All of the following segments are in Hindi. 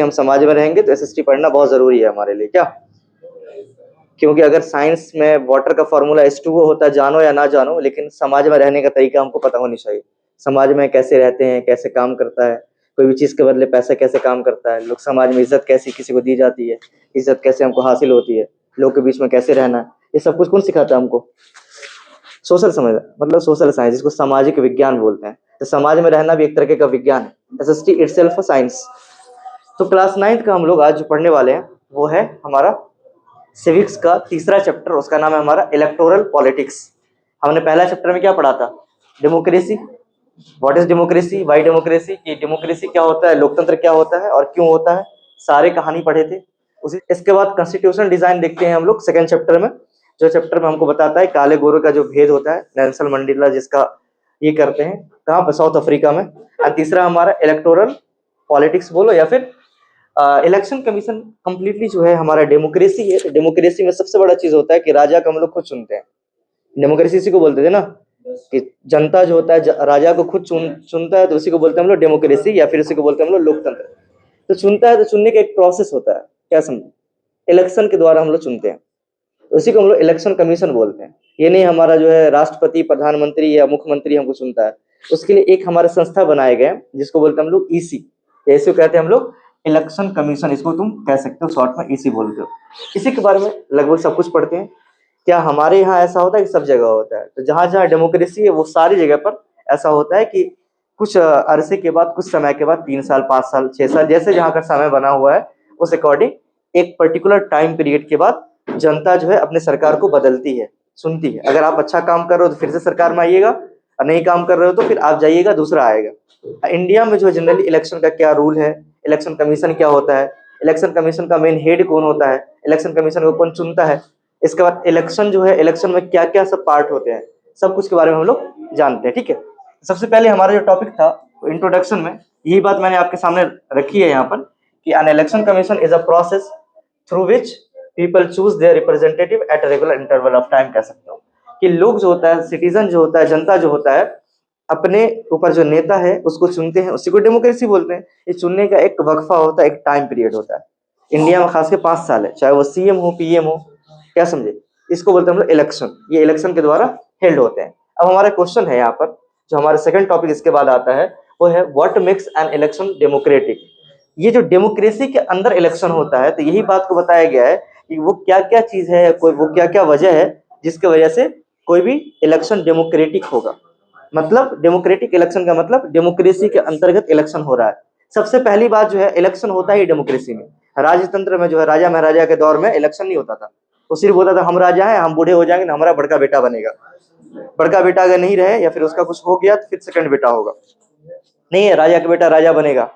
हम समाज में रहेंगे तो एसएसटी पढ़ना बहुत जरूरी है हमारे लिए। क्या? क्योंकि अगर साइंस में वाटर का फॉर्मूला H2O होता है, जानो या ना जानो, लेकिन समाज में रहने का तरीका हमको पता होनी चाहिए। समाज में कैसे रहते हैं, कैसे काम करता है, कोई भी चीज के बदले पैसा कैसे काम करता है, लोग समाज में इज्जत कैसी किसी को दी जाती है, इज्जत कैसे हमको हासिल होती है, लोग के बीच में कैसे रहना है, ये सब कुछ कौन सिखाता है हमको? सोशल समझ, मतलब सोशल साइंस, जिसको सामाजिक विज्ञान बोलते हैं। तो समाज में रहना भी एक तरीके का विज्ञान है। SST itself science. तो क्लास 9th का हम लोग आज जो पढ़ने वाले हैं वो है हमारा सिविक्स का तीसरा चैप्टर, उसका नाम है हमारा इलेक्टोरल पॉलिटिक्स। हमने पहला चैप्टर में क्या पढ़ा था? Democracy. What is democracy, Y democracy, कि डेमोक्रेसी क्या होता है, लोकतंत्र क्या होता है और क्यों होता है, सारे कहानी पढ़े थे। उसी इसके बाद कॉन्स्टिट्यूशन डिजाइन देखते हैं हम लोग सेकंड चैप्टर में, जो चैप्टर में हमको बताता है काले गोरे का जो भेद होता है, नेल्सन मंडेला जिसका ये करते हैं, कहाँ पर? साउथ अफ्रीका में। और तीसरा हमारा इलेक्टोरल पॉलिटिक्स बोलो या फिर इलेक्शन कमीशन। कंप्लीटली जो है हमारा डेमोक्रेसी है। तो डेमोक्रेसी में सबसे बड़ा चीज होता है कि राजा को हम लोग खुद चुनते हैं। डेमोक्रेसी इसी को बोलते थे ना, कि जनता जो होता है राजा को खुद चुनता है, तो उसी को बोलते हैं हम लोग डेमोक्रेसी, या फिर उसी को बोलते हैं हम लोग लोकतंत्र। तो चुनता है तो चुनने का एक प्रोसेस होता है, क्या समझे? इलेक्शन के द्वारा हम लोग चुनते हैं, उसी को हम लोग इलेक्शन कमीशन बोलते हैं। ये नहीं हमारा जो है राष्ट्रपति, प्रधानमंत्री या मुख्यमंत्री हमको चुनता है। उसके लिए एक हमारे संस्था बनाए गए जिसको बोलते हैं हम लोग ईसी, ऐसे कहते हैं हम लोग इलेक्शन कमीशन, इसको तुम कह सकते हो शॉर्ट में ईसी बोलते हो। इसी के बारे में लगभग सब कुछ पढ़ते हैं। क्या हमारे यहाँ ऐसा होता है कि सब जगह होता है? तो जहां जहां डेमोक्रेसी है वो सारी जगह पर ऐसा होता है कि कुछ अरसे के बाद, कुछ समय के बाद, 3 साल, 5 साल, 6 साल, जैसे जहाँ का समय बना हुआ है उस अकॉर्डिंग एक पर्टिकुलर टाइम पीरियड के बाद जनता जो है अपने सरकार को बदलती है, सुनती है। अगर आप अच्छा काम कर रहे हो तो फिर से सरकार में आइएगा, और नहीं काम कर रहे हो तो फिर आप जाइएगा, दूसरा आएगा। इंडिया में जो जनरली इलेक्शन का क्या रूल है, इलेक्शन कमीशन क्या होता है, इलेक्शन कमीशन का मेन हेड कौन होता है, इलेक्शन कमीशन को कौन चुनता है, इसके बाद इलेक्शन जो है, इलेक्शन में क्या क्या सब पार्ट होते हैं, सब कुछ के बारे में हम लोग जानते हैं। ठीक है, सबसे पहले हमारा जो टॉपिक था इंट्रोडक्शन में यही बात मैंने आपके सामने रखी है यहाँ पर, कि an election commission is a process through which people choose their representative at regular interval of time. कह सकते हो कि लोग जो होता है, सिटीजन जो होता है, जनता जो होता है, अपने ऊपर जो नेता है उसको चुनते हैं, उसी को डेमोक्रेसी बोलते हैं। ये चुनने का एक वक्फा होता है, एक टाइम पीरियड होता है। इंडिया में खास के 5 साल है, चाहे वो सीएम हो, पीएम हो, क्या समझे? इसको बोलते हैं हम लोग इलेक्शन। ये इलेक्शन के द्वारा हेल्ड होते हैं। अब हमारा क्वेश्चन है यहाँ पर, जो हमारा सेकंड टॉपिक इसके बाद आता है, वो है what makes an election democratic. ये जो डेमोक्रेसी के अंदर इलेक्शन होता है, तो यही बात को बताया गया है कि वो क्या क्या चीज है, कोई वो क्या क्या वजह है जिसके वजह से कोई भी इलेक्शन डेमोक्रेटिक होगा। मतलब डेमोक्रेटिक इलेक्शन का मतलब डेमोक्रेसी के अंतर्गत इलेक्शन हो रहा है। सबसे पहली बात जो है, इलेक्शन होता है डेमोक्रेसी में। राजतंत्र में जो है, राजा महाराजा के दौर में इलेक्शन नहीं होता था। वो सिर्फ होता था हम राजा हैं, हम बूढ़े हो जाएंगे ना, हमारा बड़का बेटा बनेगा। बड़का बेटा अगर नहीं रहे या फिर उसका कुछ हो गया तो फिर सेकंड बेटा होगा। नहीं है, राजा का बेटा राजा बनेगा।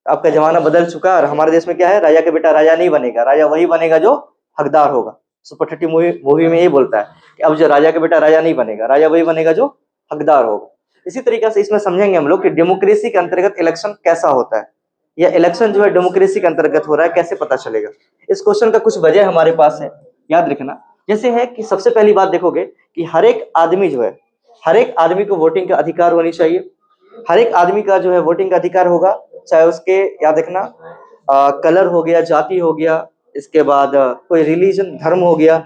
आपका जमाना बदल चुका है, और हमारे देश में क्या है, राजा का बेटा राजा नहीं बनेगा, राजा वही बनेगा जो हकदार होगा। सुपर 30 मूवी में यही बोलता है कि अब जो राजा का बेटा राजा नहीं बनेगा, राजा वही बनेगा जो हकदार होगा। इसी तरीके से इसमें समझेंगे हम लोग कि डेमोक्रेसी के अंतर्गत इलेक्शन कैसा होता है, या इलेक्शन जो है डेमोक्रेसी के अंतर्गत हो रहा है, कैसे पता चलेगा। इस क्वेश्चन का कुछ वजह हमारे पास है, याद रखना। जैसे है कि सबसे पहली बात देखोगे कि हर एक आदमी जो है, हर एक आदमी को वोटिंग का अधिकार होनी चाहिए। हर एक आदमी का जो है वोटिंग का अधिकार होगा, चाहे उसके, याद रखना, कलर हो गया, जाति हो गया, इसके बाद कोई रिलीजन, धर्म हो गया,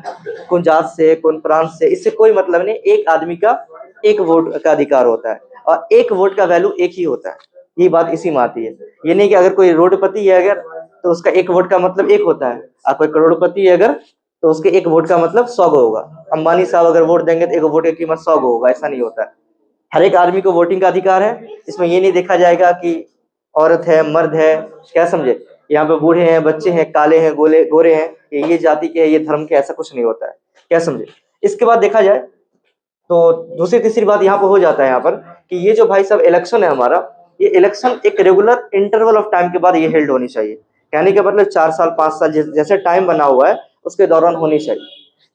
कौन जात से, कौन प्रांत से, इससे कोई मतलब नहीं। एक आदमी का एक वोट का अधिकार होता है, और एक वोट का वैल्यू एक ही होता है। ये बात इसी में आती है। ये नहीं कि अगर कोई रोडपति है अगर, तो उसका एक वोट का मतलब एक होता है, और कोई करोड़पति है अगर, तो उसके एक वोट का मतलब 100 होगा। अंबानी साहब अगर वोट देंगे तो एक वोट की कीमत 100 होगा, ऐसा नहीं होता है। हर एक आदमी को वोटिंग का अधिकार है। इसमें ये नहीं देखा जाएगा कि औरत है, मर्द है, क्या समझे, यहाँ पे बूढ़े हैं, बच्चे हैं, काले हैं, गोरे हैं, ये जाति के है, ये धर्म के, ऐसा कुछ नहीं होता है, क्या समझे। इसके बाद देखा जाए तो दूसरी तीसरी बात यहाँ पर हो जाता है यहाँ पर, कि ये जो भाई सब इलेक्शन है हमारा, ये इलेक्शन एक रेगुलर इंटरवल ऑफ टाइम के बाद ये हेल्ड होनी चाहिए। कहने का मतलब 4 साल, 5 साल, जैसे टाइम बना हुआ है उसके दौरान होनी चाहिए।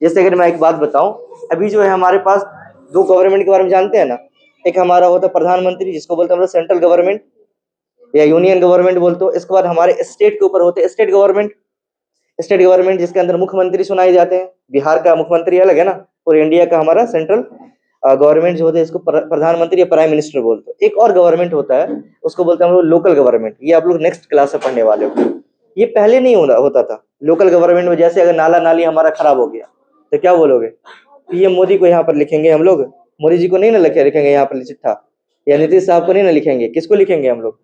जैसे अगर मैं एक बात बताऊं, अभी जो है हमारे पास 2 गवर्नमेंट के बारे में जानते हैं ना। एक हमारा होता है प्रधानमंत्री, जिसको बोलते हैं हम लोग सेंट्रल गवर्नमेंट या यूनियन गवर्नमेंट बोलते हो। इसके बाद हमारे स्टेट के ऊपर होते हैं स्टेट गवर्नमेंट। स्टेट गवर्नमेंट जिसके अंदर मुख्यमंत्री सुनाए जाते हैं। बिहार का मुख्यमंत्री अलग है ना, और इंडिया का हमारा सेंट्रल गवर्नमेंट जो होता है इसको प्रधानमंत्री या प्राइम मिनिस्टर बोलते हैं। एक और गवर्नमेंट होता है, उसको बोलते हैं हम लोग लोकल गवर्नमेंट। ये आप लोग नेक्स्ट क्लास में पढ़ने वाले हो। ये पहले नहीं होता था। लोकल गवर्नमेंट में जैसे अगर नाला नाली हमारा खराब हो गया तो क्या बोलोगे, पीएम मोदी को यहाँ पर लिखेंगे हम लोग, मोदी जी को नहीं ना लिखेंगे यहाँ पर चिट्ठा, या नीतीश साहब को नहीं ना लिखेंगे, किसको लिखेंगे हम लोग?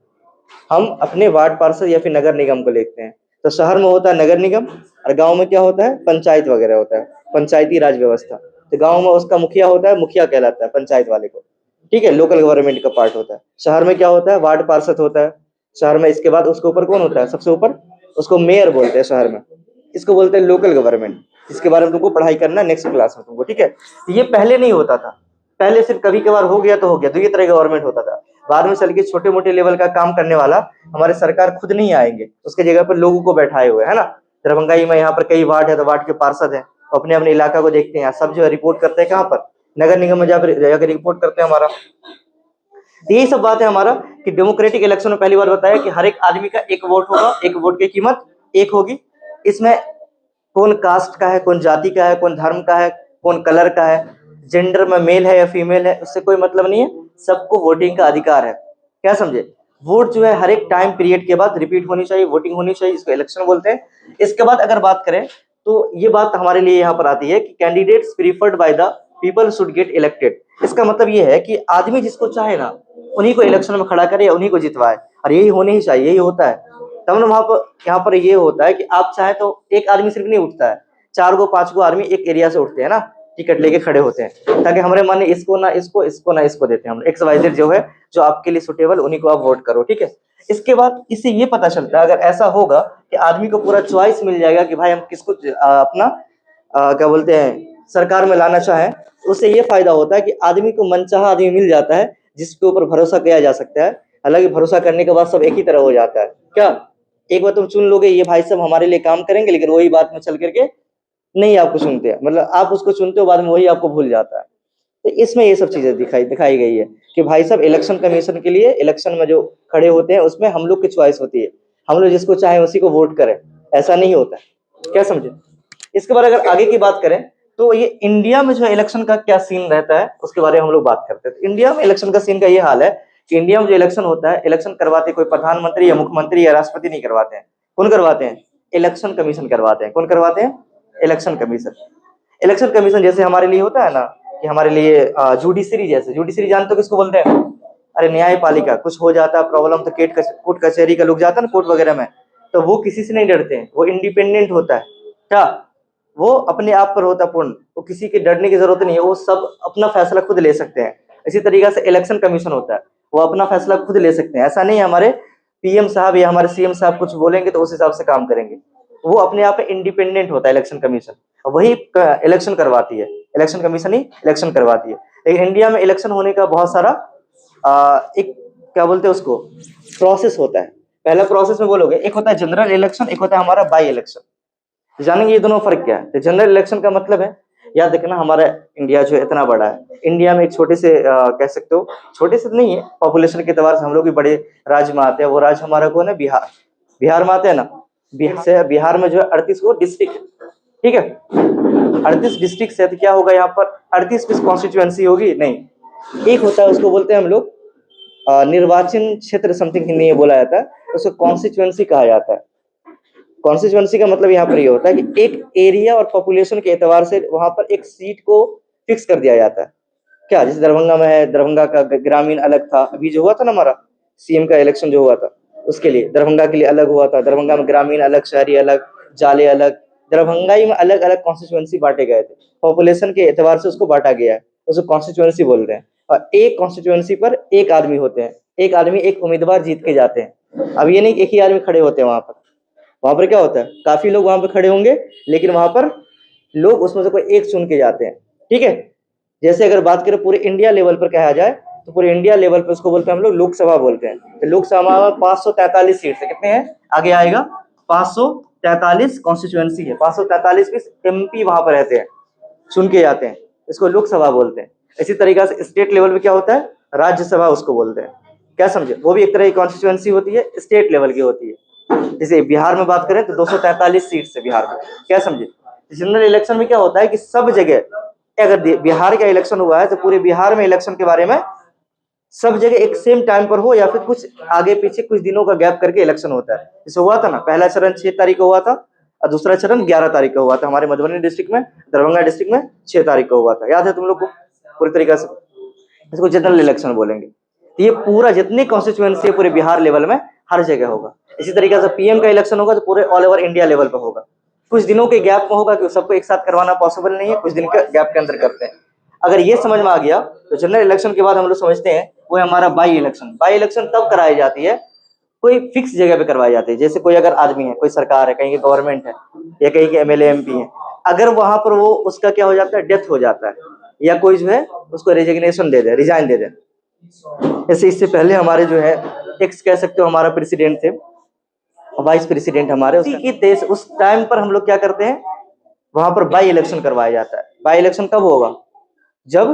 हम अपने वार्ड पार्षद या फिर नगर निगम को लिखते हैं। तो शहर में होता है नगर निगम और गांव में क्या होता है, पंचायत वगैरह होता है, पंचायती राज व्यवस्था। तो गांव में उसका मुखिया होता है, मुखिया कहलाता है पंचायत वाले को, ठीक है, लोकल गवर्नमेंट का पार्ट होता है। शहर में क्या होता है, वार्ड पार्षद होता है शहर में। इसके बाद उसके ऊपर कौन होता है, सबसे ऊपर उसको मेयर बोलते हैं शहर में, इसको बोलते हैं लोकल गवर्नमेंट। इसके बारे में तुमको पढ़ाई करना नेक्स्ट क्लास में तुमको, ठीक है। ये पहले नहीं होता था, पहले सिर्फ कभी कभार हो गया तो हो गया, तो ये तरह गवर्नमेंट होता था। बाद में चल के छोटे मोटे लेवल का काम करने वाला हमारे सरकार खुद नहीं आएंगे, उसके जगह पर लोगों को बैठाए हुए है ना। दरभंगा में यहाँ पर कई वार्ड है, तो वार्ड के पार्षद है, अपने अपने इलाका को देखते हैं, सब जो है रिपोर्ट करते हैं कहाँ पर, नगर निगम में जाकर रिपोर्ट करते हैं हमारा। तो यही सब बात है हमारा कि डेमोक्रेटिक इलेक्शन में पहली बार बताया कि हर एक आदमी का एक वोट होगा, एक वोट की कीमत एक होगी। इसमें कौन कास्ट का है, कौन जाति का है, कौन धर्म का है, कौन कलर का है, जेंडर में मेल है या फीमेल है, उससे कोई मतलब नहीं है, सबको वोटिंग का अधिकार है। क्या समझे? वोट जो है हर एक टाइम पीरियड के बाद रिपीट होनी चाहिए, वोटिंग होनी चाहिए, इसको इलेक्शन बोलते हैं। इसके बाद अगर बात करें तो ये बात हमारे लिए यहाँ पर आती है कि candidates preferred by the people should get elected. इसका मतलब ये है कि आदमी जिसको चाहे ना उन्हीं को इलेक्शन में खड़ा करे या उन्हीं को जितवाए, और यही होनी ही चाहिए, यही होता है। तब ना वहां पर यहाँ पर ये होता है कि आप चाहे तो एक आदमी सिर्फ नहीं उठता है, 4 गो 5 गो आदमी एक एरिया से उठते हैं ना, टिकट लेके खड़े होते हैं, ताकि हमारे मन इसको ना इसको, इसको ना इसको देते हैं हम, XYZ जो है जो आपके लिए सुटेबल उन्हीं को आप वोट करो, ठीक है। इसके बाद इससे ये पता चलता है, अगर ऐसा होगा कि आदमी को पूरा चॉइस मिल जाएगा कि भाई हम किसको अपना क्या बोलते हैं सरकार में लाना चाहें, तो उससे ये फायदा होता है कि आदमी को मनचाहा आदमी मिल जाता है जिसके ऊपर भरोसा किया जा सकता है। हालांकि भरोसा करने के बाद सब एक ही तरह हो जाता है। क्या एक बार तुम चुन लोगे ये भाई साहब हमारे लिए काम करेंगे, लेकिन वही बात में चल करके नहीं आपको सुनते हैं, मतलब आप उसको चुनते हो बाद में वही आपको भूल जाता है। तो इसमें ये सब चीजें दिखाई गई है कि भाई साहब इलेक्शन कमीशन के लिए इलेक्शन में जो खड़े होते हैं उसमें हम लोग की चॉइस होती है, हम लोग जिसको चाहे उसी को वोट करें, ऐसा नहीं होता है। क्या समझे? इसके बाद अगर आगे की बात करें तो ये इंडिया में जो इलेक्शन का क्या सीन रहता है उसके बारे में हम लोग बात करते हैं। तो इंडिया में इलेक्शन का सीन का ये हाल है कि इंडिया में जो इलेक्शन होता है, इलेक्शन करवाते कोई प्रधानमंत्री या मुख्यमंत्री या राष्ट्रपति नहीं करवाते हैं। कौन करवाते हैं? इलेक्शन कमीशन करवाते हैं। कौन करवाते हैं? Election commission. इलेक्शन कमीशन जैसे हमारे लिए होता है ना कि हमारे लिए जुडिशरी, जैसे जुडिशरी जानते हो किसको बोलते हैं? अरे न्यायपालिका, कुछ हो जाता है प्रॉब्लम तो कोर्ट कचहरी का लोग जाता है ना कोर्ट वगैरह में, तो वो किसी से नहीं डरते हैं, वो इंडिपेंडेंट होता है। क्या वो अपने आप पर होता पूर्ण, वो किसी के डरने की जरूरत नहीं है, वो सब अपना फैसला खुद ले सकते हैं। इसी तरीके से इलेक्शन कमीशन होता है, वो अपना फैसला खुद ले सकते हैं। ऐसा नहीं है हमारे पीएम साहब या हमारे सीएम साहब कुछ बोलेंगे तो उस हिसाब से काम करेंगे, वो अपने आप में इंडिपेंडेंट होता है इलेक्शन कमीशन, वही इलेक्शन करवाती है, इलेक्शन कमीशन ही इलेक्शन करवाती है। लेकिन इंडिया में इलेक्शन होने का बहुत सारा एक क्या बोलते हैं उसको प्रोसेस होता है। पहला प्रोसेस में बोलोगे, एक होता है जनरल इलेक्शन, एक होता है हमारा बाई इलेक्शन। जानेंगे ये दोनों फर्क क्या है। तो जनरल इलेक्शन का मतलब है, याद रखना हमारा इंडिया जो है इतना बड़ा है, इंडिया में एक छोटे से कह सकते हो, छोटे से नहीं है, पॉपुलेशन के एतबार से हम लोग भी बड़े राज्य में आते हैं। वो राज्य हमारा कौन है? बिहार। बिहार में आते हैं ना, बिहार में जो है 38 को डिस्ट्रिक्ट, ठीक है, 38 डिस्ट्रिक्ट से। तो क्या होगा यहाँ पर 38 किस कॉन्स्टिट्यूएंसी होगी? नहीं, एक होता है उसको बोलते हैं हम लोग निर्वाचन क्षेत्र, समथिंग हिंदी में बोला जाता है, उसको कॉन्स्टिट्यूएंसी कहा जाता है। कॉन्स्टिट्यूएंसी का मतलब यहाँ पर ये होता है कि एक एरिया और पॉपुलेशन के एतबार से वहां पर एक सीट को फिक्स कर दिया जाता है। क्या जैसे दरभंगा में है, दरभंगा का ग्रामीण अलग था, अभी जो हुआ था ना हमारा सीएम का इलेक्शन जो हुआ था उसके लिए दरभंगा के लिए अलग हुआ था। दरभंगा में ग्रामीण अलग, शहरी अलग, जाले अलग, दरभंगा ही में अलग अलग कॉन्स्टिट्यूएंसी बांटे गए थे, पॉपुलेशन के एतबार से उसको बांटा गया है, उसको कॉन्स्टिट्यूएंसी बोल रहे हैं। और एक कॉन्स्टिट्यूएंसी पर एक आदमी होते हैं, एक आदमी एक उम्मीदवार जीत के जाते हैं। अब ये नहीं एक ही आदमी खड़े होते हैं वहां पर क्या होता है, काफी लोग वहां पर खड़े होंगे, लेकिन वहां पर लोग उसमें से कोई एक चुन के जाते हैं, ठीक है। जैसे अगर बात करें पूरे इंडिया लेवल पर कहा जाए तो पूरे इंडिया लेवल पर उसको बोलते हैं हम लोग लोकसभा बोलते हैं। तो लोकसभा में 543 सीट है, कितने हैं आगे आएगा, 543 कॉन्स्टिट्यूएंसी है, 543 MP वहां पर रहते हैं, चुन के जाते हैं, इसको लोकसभा बोलते हैं। इसी तरीके से स्टेट लेवल पे क्या होता है? राज्यसभा उसको बोलते हैं। क्या समझे? वो भी एक तरह की कॉन्स्टिट्यूएंसी होती है, स्टेट लेवल की होती है। जैसे बिहार में बात करें तो 243 सीट है बिहार में। क्या समझे? जनरल इलेक्शन में क्या होता है कि सब जगह अगर बिहार का इलेक्शन हुआ है तो पूरे बिहार में इलेक्शन के बारे में सब जगह एक सेम टाइम पर हो या फिर कुछ आगे पीछे कुछ दिनों का गैप करके इलेक्शन होता है। जैसे हुआ था ना, पहला चरण 6 तारीख को हुआ था और दूसरा चरण 11 तारीख को हुआ था हमारे मधुबनी डिस्ट्रिक्ट में, दरभंगा डिस्ट्रिक्ट में 6 तारीख को हुआ था। याद है तुम लोग को पूरी तरीके से? इसको जनरल इलेक्शन बोलेंगे। तो ये पूरा जितनी कॉन्स्टिट्यूएंसी है पूरे बिहार लेवल में हर जगह होगा। इसी तरीके से पीएम का इलेक्शन होगा तो पूरे ऑल ओवर इंडिया लेवल पर होगा। कुछ दिनों के गैप में होगा क्योंकि सबको एक साथ करवाना पॉसिबल नहीं है, कुछ दिन के गैप के अंदर करते हैं। अगर ये समझ में आ गया तो जनरल इलेक्शन के बाद हम लोग समझते हैं वो है हमारा बाई इलेक्शन। बाई इलेक्शन तब कराई जाती है कोई फिक्स जगह पे करवाई जाती है। जैसे कोई अगर आदमी है, कोई सरकार है, कहीं की गवर्नमेंट है या कहीं के एमएलए एमपी है, अगर वहां पर वो उसका क्या हो जाता है, डेथ हो जाता है या कोई जो है उसको रेजिग्नेशन दे दे, रिजाइन दे दे। जैसे इससे पहले हमारे जो है एक्स कह सकते हो हमारा प्रेसिडेंट थे, वाइस प्रेसिडेंट हमारे, उसी की देश उस टाइम पर हम लोग क्या करते हैं, वहां पर बाई इलेक्शन करवाया जाता है। बाई इलेक्शन कब होगा? जब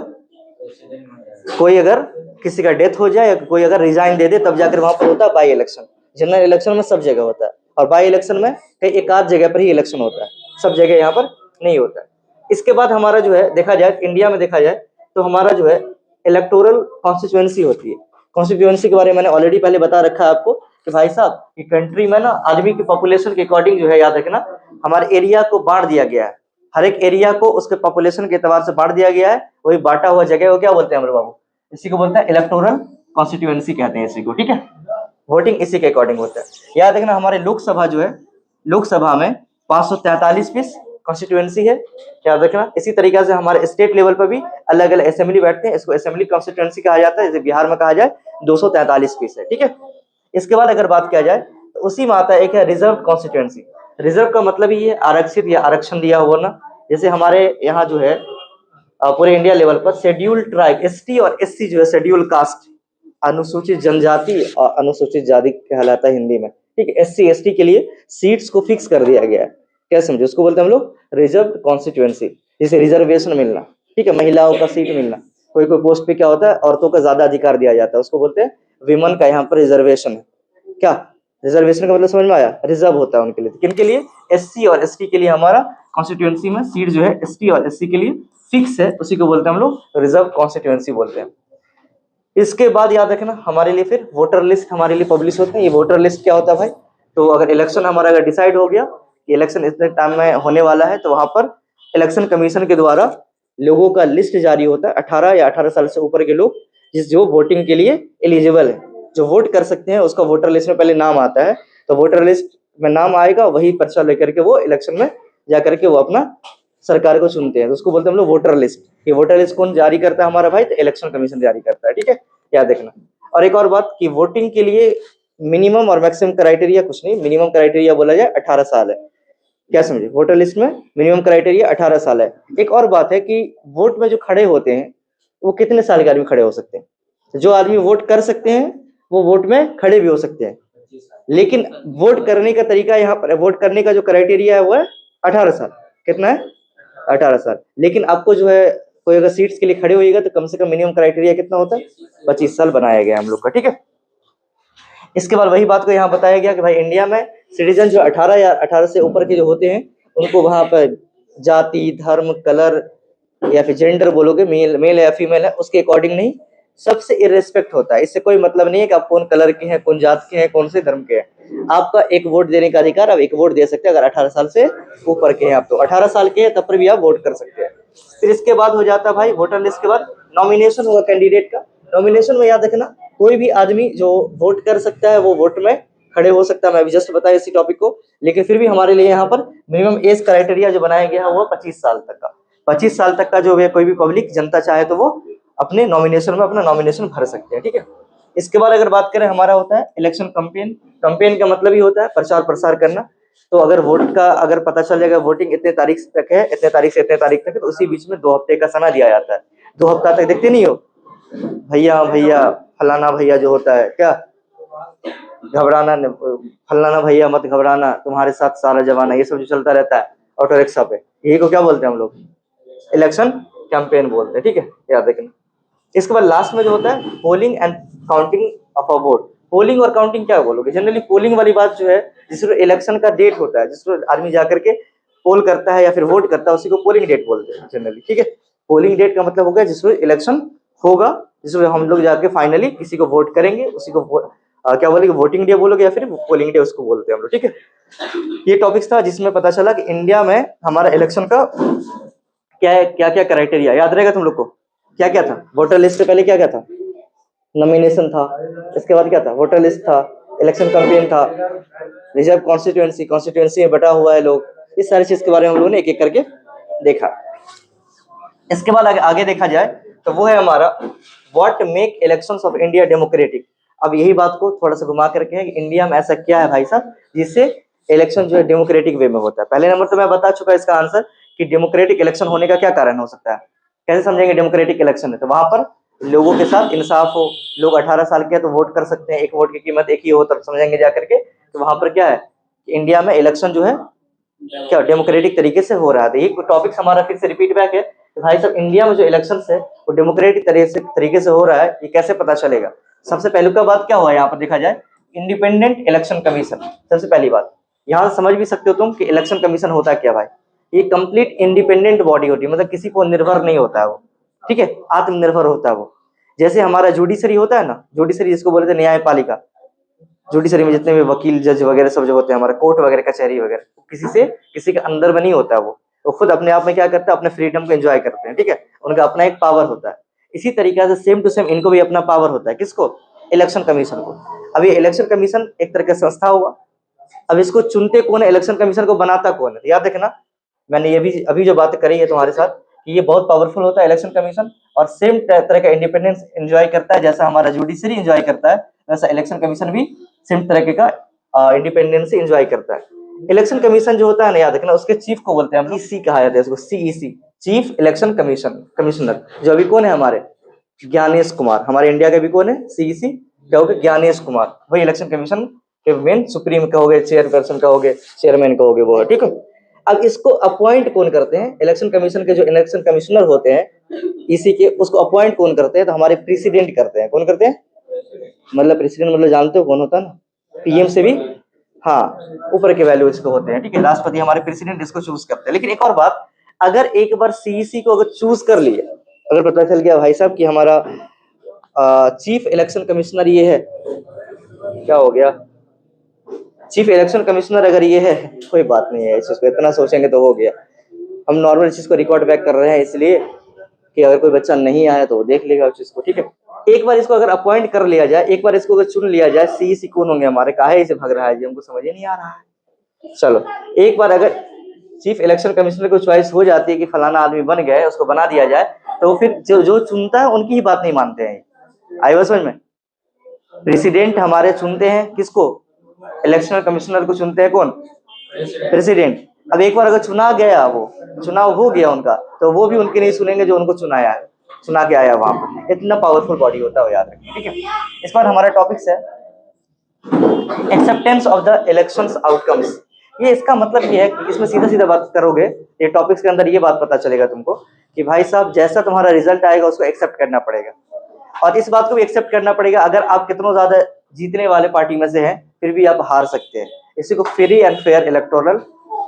कोई अगर किसी का डेथ हो जाए या कोई अगर रिजाइन दे दे तब जाकर वहां पर होता है बाई इलेक्शन। जनरल इलेक्शन में सब जगह होता है और बाई इलेक्शन में कई एक आध जगह पर ही इलेक्शन होता है, सब जगह यहाँ पर नहीं होता है। इसके बाद हमारा जो है देखा जाए इंडिया में देखा जाए तो हमारा जो है इलेक्टोरल कॉन्स्टिट्यूएंसी होती है। कॉन्स्टिट्यूएंसी के बारे में मैंने ऑलरेडी पहले बता रखा है आपको कि भाई साहब ये कंट्री में ना आदमी की पॉपुलेशन के अकॉर्डिंग जो है, याद रखना, हमारे एरिया को बांट दिया गया है। हर एक एरिया को उसके पॉपुलेशन के एतबार से बांट दिया गया है। वही बांटा हुआ जगह को क्या बोलते हैं अमर बाबू? इसी को बोलते हैं इलेक्टोरल कॉन्स्टिट्यूएंसी कहते हैं इसी को, ठीक है। वोटिंग इसी के अकॉर्डिंग होता है। याद रखना हमारे लोकसभा जो है, लोकसभा में 543 पीस कॉन्स्टिट्यूएंसी है, याद रखना। इसी तरीके से हमारे स्टेट लेवल पर भी अलग अलग असेंबली बैठते हैं, इसको असेंबली कॉन्स्टिट्यूएंसी कहा जाता है। जैसे बिहार में कहा जाए 243 पीस है, ठीक है। इसके बाद अगर बात किया जाए तो उसी में आता है एक है रिजर्व कॉन्स्टिट्यूएंसी। रिजर्व का मतलब ही है आरक्षित या आरक्षण दिया हुआ ना। जैसे हमारे यहाँ जो है पूरे इंडिया लेवल पर शेड्यूल्ड ट्राइब एसटी और एससी जो है शेड्यूल कास्ट, अनुसूचित जनजाति और अनुसूचित जाति कहलाता है हिंदी में, ठीक है। एससी एसटी के लिए सीट्स को फिक्स कर दिया गया है। क्या समझे? उसको बोलते हैं हम लोग रिजर्व कॉन्स्टिट्यूएंसी। जैसे रिजर्वेशन मिलना, ठीक है, महिलाओं का सीट मिलना, कोई कोई पोस्ट पे क्या होता है औरतों का ज्यादा अधिकार दिया जाता है, उसको बोलते हैं विमन का यहाँ पर रिजर्वेशन है। क्या रिजर्वेशन का मतलब समझ में आया? रिजर्व होता है उनके लिए। किन के लिए? एससी और एसटी के लिए हमारा कॉन्स्टिट्यूएंसी में सीट जो है एसटी और एससी के लिए फिक्स है, उसी को बोलते हैं हम लोग रिजर्व कॉन्स्टिट्यूएंसी बोलते हैं। इसके बाद याद रखना हमारे लिए फिर वोटर लिस्ट हमारे लिए पब्लिश होते हैं। ये वोटर लिस्ट क्या होता है भाई? तो अगर इलेक्शन हमारा अगर डिसाइड हो गया कि इलेक्शन इतने टाइम में होने वाला है तो वहां पर इलेक्शन कमीशन के द्वारा लोगों का लिस्ट जारी होता है। 18 या 18 साल से ऊपर के लोग जो वोटिंग के लिए एलिजिबल है, जो वोट कर सकते हैं, उसका वोटर लिस्ट में पहले नाम आता है। तो वोटर लिस्ट में नाम आएगा, वही पर्चा लेकर के वो इलेक्शन में जाकर के वो अपना सरकार को चुनते हैं। तो उसको बोलते हैं हम लोग वोटर लिस्ट। ये वोटर लिस्ट कौन जारी करता है हमारा भाई? तो इलेक्शन कमीशन जारी करता है, ठीक है, याद देखना। और एक और बात कि वोटिंग के लिए मिनिमम और मैक्सिमम क्राइटेरिया कुछ नहीं। मिनिमम क्राइटेरिया बोला जाए 18 साल है, क्या समझे? वोटर लिस्ट में मिनिमम क्राइटेरिया 18 साल है। एक और बात है कि वोट में जो खड़े होते हैं वो कितने साल के आदमी खड़े हो सकते हैं? जो आदमी वोट कर सकते हैं वो वोट में खड़े भी हो सकते हैं, लेकिन वोट करने का तरीका यहाँ पर, वोट करने का जो क्राइटेरिया है वो है 18 साल। कितना है? 18 साल। लेकिन आपको जो है कोई अगर सीट्स के लिए खड़े होइएगा तो कम से कम मिनिमम क्राइटेरिया कितना होता है? 25 साल बनाया गया हम लोग का, ठीक है। इसके बाद वही बात को यहाँ बताया गया कि भाई इंडिया में सिटीजन जो 18 या 18 से ऊपर के जो होते हैं उनको वहां पर जाति, धर्म, कलर या फिर जेंडर बोलोगे, मेल या फीमेल है, उसके अकॉर्डिंग नहीं, सबसे इररेस्पेक्ट होता है। इससे कोई मतलब नहीं है कि आप कौन कलर के हैं, कौन जात के हैं, कौन से धर्म के हैं। आपका एक वोट देने का अधिकार, आप एक वोट दे सकते हैं अगर 18 साल से ऊपर के हैं आप। तो 18 साल के हैं तब पर भी आप वोट कर सकते हैं। फिर इसके बाद हो जाता है भाई वोटर लिस्ट के बाद नॉमिनेशन होगा कैंडिडेट का। नॉमिनेशन में याद रखना कोई भी आदमी जो वोट कर सकता है वो वोट में खड़े हो सकता है। मैं अभी जस्ट बताया इसी टॉपिक को, लेकिन फिर भी हमारे लिए यहाँ पर मिनिमम एज क्राइटेरिया जो बनाया गया है वो 25 साल तक का। 25 साल तक का जो है कोई भी पब्लिक जनता चाहे तो वो अपने नॉमिनेशन में अपना नॉमिनेशन भर सकते हैं, ठीक है। इसके बाद अगर बात करें हमारा होता है इलेक्शन कैंपेन। कैंपेन का मतलब ही होता है प्रचार प्रसार करना। तो अगर वोट का अगर पता चल जाएगा वोटिंग इतने तारीख तक है, इतने तारीख से इतने तारीख तक है, तो उसी बीच में 2 हफ्ते का समय दिया जाता है। 2 हफ्ता तक देखते नहीं हो भैया भैया फलाना भैया जो होता है, क्या घबराना, फलाना भैया मत घबराना, तुम्हारे साथ सारा जमाना, ये सब जो चलता रहता है ऑटो रिक्शा पे, यही को क्या बोलते हैं हम लोग? इलेक्शन कैंपेन बोलते हैं, ठीक है, याद रखना। इसके बाद लास्ट में जो होता है polling and counting of a vote. Polling और काउंटिंग क्या बोलोगे? जनरली पोलिंग वाली बात जो है जिसको इलेक्शन का डेट होता है, जिसको आदमी जाकर के पोल करता है या फिर वोट करता है, उसी को पोलिंग डेट बोलते हैं जनरली, ठीक है। पोलिंग डेट का मतलब हो गया जिसको इलेक्शन होगा, जिसमें हम लोग जाके फाइनली किसी को वोट करेंगे, उसी को क्या बोलेंगे, वोटिंग डे बोलोगे या फिर पोलिंग डे उसको बोलते हैं हम लोग, ठीक है। ये टॉपिक्स था जिसमें पता चला कि इंडिया में हमारा इलेक्शन का क्या क्या क्राइटेरिया, याद रहेगा तुम लोग को? क्या क्या था? वोटर लिस्ट से पहले क्या क्या था? नॉमिनेशन था, इसके बाद क्या था? वोटर लिस्ट था, इलेक्शन कैंपेन था, रिजर्व कॉन्स्टिट्यूएंसी में बटा हुआ है लोग, इस सारी चीज के बारे में हम लोगों ने एक एक करके देखा। इसके बाद आगे देखा जाए तो वो है हमारा what make elections of India democratic. अब यही बात को थोड़ा सा घुमा करके है कि इंडिया में ऐसा क्या है भाई साहब जिससे इलेक्शन जो है डेमोक्रेटिक वे में होता है। पहले नंबर तो मैं बता चुका इसका आंसर कि डेमोक्रेटिक इलेक्शन होने का क्या कारण हो सकता है। कैसे समझेंगे डेमोक्रेटिक इलेक्शन है? तो वहां पर लोगों के साथ इंसाफ हो, लोग 18 साल के हैं तो वोट कर सकते हैं, एक वोट की कीमत एक ही हो, तब समझेंगे जा करके तो वहां पर क्या है, इंडिया में इलेक्शन जो है क्या डेमोक्रेटिक तरीके से हो रहा है। ये टॉपिक हमारा फिर से रिपीट बैक है कि भाई साहब इंडिया में जो इलेक्शन है वो डेमोक्रेटिक तरीके से हो रहा है, ये कैसे पता चलेगा? सबसे पहले का बात क्या हुआ यहाँ पर देखा जाए, इंडिपेंडेंट इलेक्शन कमीशन। सबसे पहली बात यहाँ से समझ भी सकते हो तुम कि इलेक्शन कमीशन होता क्या भाई, ये कंप्लीट इंडिपेंडेंट बॉडी होती है, मतलब किसी को निर्भर नहीं होता है वो, ठीक है, आत्मनिर्भर होता है वो। जैसे हमारा जुडिशरी होता है ना, जुडिशरी जिसको बोलते हैं न्यायपालिका, जुडिशरी में जितने भी वकील जज वगैरह सब जो होते हैं हमारे कोर्ट वगैरह कचहरी वगैरह, किसी के अंदर में नहीं होता है वो खुद अपने आप में क्या करता है, अपने फ्रीडम को एंजॉय करते हैं, ठीक है, उनका अपना एक पावर होता है। इसी तरीके से सेम टू सेम इनको भी अपना पावर होता है, किसको? इलेक्शन कमीशन को। अब ये इलेक्शन कमीशन एक तरह का संस्था हुआ, अब इसको चुनते कौन है, इलेक्शन कमीशन को बनाता कौन है? याद रखना मैंने ये भी अभी जो बात करी है तुम्हारे साथ कि ये बहुत पावरफुल होता है इलेक्शन कमीशन, और सेम तरह का इंडिपेंडेंस एंजॉय करता है जैसा हमारा जुडिशरी एंजॉय करता है, वैसा इलेक्शन कमीशन भी सेम तरह का इंडिपेंडेंस एंजॉय करता है। इलेक्शन कमीशन जो होता है ना, याद रखना उसके चीफ को बोलते हैं हम ईसी कहा जाता है इसको, सीईसी, चीफ इलेक्शन कमिश्नर। जो अभी कौन है हमारे? ज्ञानेश कुमार। हमारे इंडिया के भी कौन है? सीईसी कहोगे ज्ञानेश कुमार, वही इलेक्शन कमीशन के मेन सुप्रीम कहोगे, चेयरपर्सन कहोगे, चेयरमैन कहोगे, वो ठीक है। अब इसको अपॉइंट कौन करते हैं? इलेक्शन कमीशन के जो इलेक्शन कमिश्नर होते हैं ईसी के, उसको अपॉइंट कौन करते हैं? तो हमारे प्रेसिडेंट करते हैं। कौन करते हैं? मतलब प्रेसिडेंट मतलब जानते हो कौन होता है ना, पीएम से भी हाँ ऊपर के वैल्यू इसको होते हैं, ठीक है, राष्ट्रपति हमारे प्रेसिडेंट इसको चूज करते हैं। लेकिन एक और बात, अगर एक बार सीईसी को अगर चूज कर लिए, अगर पता चल गया भाई साहब कि हमारा चीफ इलेक्शन कमिश्नर ये है, क्या हो गया, चीफ इलेक्शन कमिश्नर अगर ये है, कोई बात नहीं है, इस चीज को इतना सोचेंगे तो हो गया। हम नॉर्मल चीज को रिकॉर्ड बैक कर रहे हैं इसलिए कि अगर कोई बच्चा नहीं आया तो वो देख लेगा उस चीज को, ठीक है। एक बार इसको अगर अपॉइंट कर लिया जाए, एक बार इसको अगर चुन लिया जाए, सीईसी कौन होंगे हमारे, काहे इसे भाग रहा है जी, हमको समझ ही नहीं आ रहा है। चलो एक बार अगर चीफ इलेक्शन कमिश्नर को चॉइस हो जाती है कि फलाना आदमी बन गया है, उसको बना दिया जाए, तो फिर जो चुनता है उनकी ही बात नहीं मानते हैं। आई बात समझ में? प्रेसिडेंट हमारे चुनते हैं किसको? इलेक्शन कमिश्नर को चुनते हैं कौन? प्रेसिडेंट। अब एक बार अगर चुना गया, वो चुनाव हो गया उनका, तो वो भी उनके नहीं सुनेंगे जो उनको चुना के आया वहां पर। इतना पावरफुल बॉडी होता है, याद रखिए, ठीक है। इस बार हमारा टॉपिक है acceptance of the elections outcomes. ये इसका मतलब ये है कि इसमें सीधा सीधा बात करोगे, ये टॉपिक्स के अंदर ये बात पता चलेगा तुमको कि भाई साहब जैसा तुम्हारा रिजल्ट आएगा उसको एक्सेप्ट करना पड़ेगा, और इस बात को भी एक्सेप्ट करना पड़ेगा अगर आप कितनों ज्यादा जीतने वाले पार्टी में से हैं फिर भी आप हार सकते हैं। इसी को free and fair electoral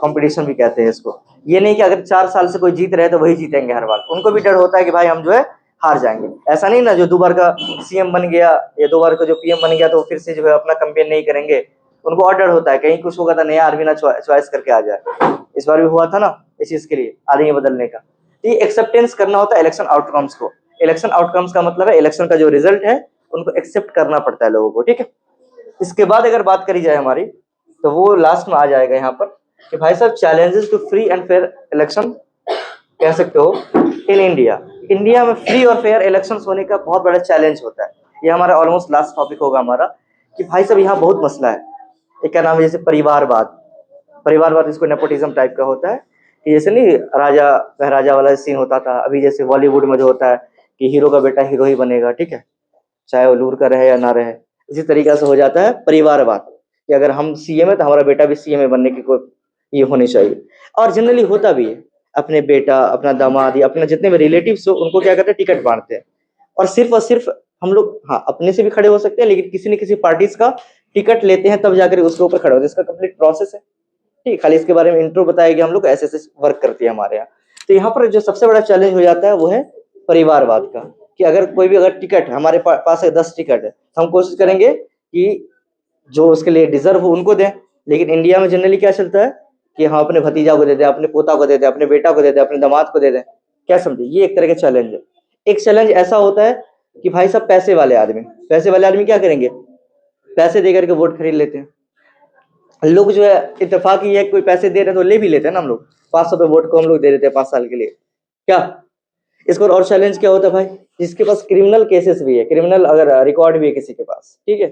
competition भी कहते हैं इसको। ये नहीं कि अगर 4 साल से कोई जीत रहे तो वही जीतेंगे हर बार, उनको भी डर होता है कि भाई हम जो है हार जाएंगे। ऐसा नहीं ना जो 2 बार का सीएम बन गया या 2 बार का जो पीएम बन गया तो फिर से जो है अपना कैंपेन नहीं करेंगे, उनको और डर होता है कहीं कुछ होगा तो नया आदमी ना चॉइस करके आ जाए। इस बार भी हुआ था ना इस चीज के लिए आदमी बदलने का। ये एक्सेप्टेंस करना होता है इलेक्शन आउटकम्स को। इलेक्शन आउटकम्स का मतलब है इलेक्शन का जो रिजल्ट है उनको एक्सेप्ट करना पड़ता है लोगों को, ठीक है। इसके बाद अगर बात करी जाए हमारी तो वो लास्ट में आ जाएगा यहाँ पर कि भाई साहब challenges to free and fair election कह सकते हो इन इंडिया। इंडिया में फ्री और फेयर इलेक्शंस होने का बहुत बड़ा चैलेंज होता है। ये हमारा ऑलमोस्ट लास्ट टॉपिक होगा हमारा कि भाई साहब यहाँ बहुत मसला है। एक क्या नाम है, जैसे परिवारवाद इसको नेपोटिज्म टाइप का होता है कि जैसे नहीं राजा महाराजा वाला सीन होता था, अभी जैसे बॉलीवुड में जो होता है कि हीरो का बेटा हीरो ही बनेगा, ठीक है, चाहे वो लूर का रहे या ना रहे। इसी तरीके से हो जाता है परिवारवाद कि अगर हम सीएम है तो हमारा बेटा भी सीएम बनने की कोई ये होनी चाहिए। और जनरली होता भी है, अपने बेटा, अपना दामाद या अपने जितने भी रिलेटिव्स हो उनको क्या करते हैं, टिकट बांटते हैं। और सिर्फ हम लोग हाँ अपने से भी खड़े हो सकते हैं, लेकिन किसी न किसी पार्टीज का टिकट लेते हैं तब जाकर उसके ऊपर खड़े होते हैं। इसका कंप्लीट प्रोसेस है, ठीक। खाली इसके बारे में इंट्रो बताया कि हम लोग ऐसे वर्क करते हैं हमारे यहाँ। तो यहाँ पर जो सबसे बड़ा चैलेंज हो जाता है वो है परिवारवाद का कि अगर कोई भी अगर टिकट हमारे पास है 10 टिकट है, तो हम कोशिश करेंगे कि जो उसके लिए डिजर्व हो उनको दें। लेकिन इंडिया में जनरली क्या चलता है कि हम अपने भतीजा को दे दें, अपने पोता को दे दें, अपने बेटा को दे दें, अपने दामाद को दे दें। क्या समझे, ये एक तरह का चैलेंज है। एक चैलेंज ऐसा होता है कि भाई साहब पैसे वाले आदमी क्या करेंगे, पैसे देकर के वोट खरीद लेते हैं। लोग जो है इत्तेफाक ये है, कोई पैसे दे रहे हैं तो ले भी लेते हैं ना हम लोग। 500 पे वोट को हम लोग दे देते हैं 5 साल के लिए। क्या इसको और चैलेंज क्या होता है भाई, जिसके पास क्रिमिनल केसेस भी है, क्रिमिनल अगर रिकॉर्ड भी है किसी के पास, ठीक है,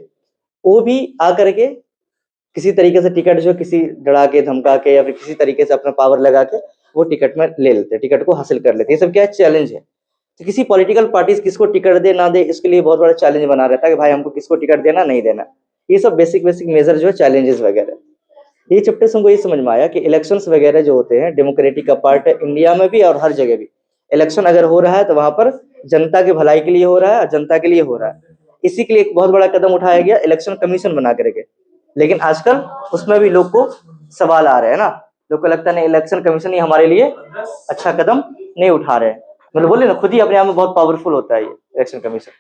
वो भी आकर के किसी तरीके से टिकट जो किसी डरा के धमका के या फिर किसी तरीके से अपना पावर लगा के वो टिकट में ले लेते हैं, टिकट को हासिल कर लेते हैं। ये सब क्या है, चैलेंज है। तो किसी पॉलिटिकल पार्टीज किसको टिकट दे ना दे, इसके लिए बहुत बड़ा चैलेंज बना रहता है कि भाई हमको किसको टिकट देना नहीं देना। ये सब बेसिक मेजर जो है चैलेंजेस वगैरह। ये चैप्टर से हमको ये समझ में आया कि इलेक्शंस वगैरह जो होते हैं डेमोक्रेटिक का पार्ट है, इंडिया में भी और हर जगह भी। इलेक्शन अगर हो रहा है तो वहां पर जनता के भलाई के लिए हो रहा है, जनता के लिए हो रहा है। इसी के लिए एक बहुत बड़ा कदम उठाया गया इलेक्शन कमीशन बना करके। लेकिन आजकल उसमें भी लोग को सवाल आ रहे हैं ना, लोग को लगता नहीं इलेक्शन कमीशन ही हमारे लिए अच्छा कदम नहीं उठा रहे हैं। मतलब बोले ना, खुद ही अपने आप में बहुत पावरफुल होता है ये इलेक्शन कमीशन।